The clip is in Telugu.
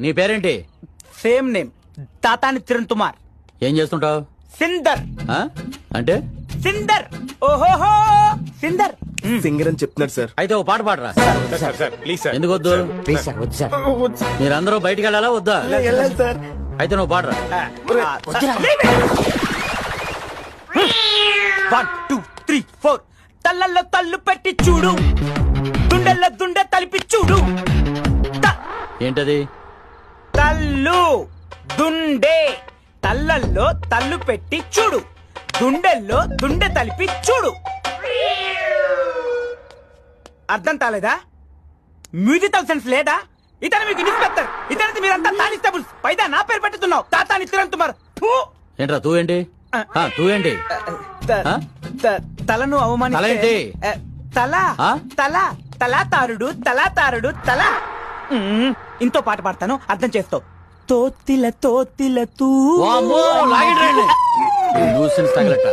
నీ పేరేంటి? Same name, Tatani Kiran Kumar. ఏం చేస్తుంటావు? సిందర్. అంటే సిందర్. ఓహోహో సిందర్. సింగర్ అని చెప్తున్నాడు సార్. అయితే ఓ పాట పాడరా. ఎందుకు వద్దు? ప్లీజ్ సార్, వద్దు సార్. మీరందరూ బయటికి వెళ్ళాలా వద్దా? వెళ్ళాలి సార్. అయితే నువ్వు పాడరా. 1 2 3 4 తల్లల్లో తల్లు పెట్టి చూడు, దుండెల్లో దుండె తలిపి చూడు. ఏంటది? తల్లు దుండే, తల్లల్లో తల్లు పెట్టి చూడు, దుండెల్లో దుండె తలిపి చూడు. అర్థం కాలేదా? మ్యూజికల్ సెన్స్ లేదా? ఇతను మీకు ఇన్స్పెక్టర్, ఇతనికి మీరంతా కానిస్టేబుల్స్. పైదా నా పేరు పెట్టుతున్నావు, తాతాని కిరణ్ కుమార్. ఏంట్రా తూ ఏంటి? తూ ఏంటి? తలను అవమానిస్తే తలేంటి? తల ఆ? తల తలాతారుడు తలాతారుడు తల. ఇంతో పాట పాడతాను, అర్థం చేస్తావు. తోతిల తోతిల తూ. వామ్మో, లాగండి రండి. ఈ న్యూసెన్స్ తగలట.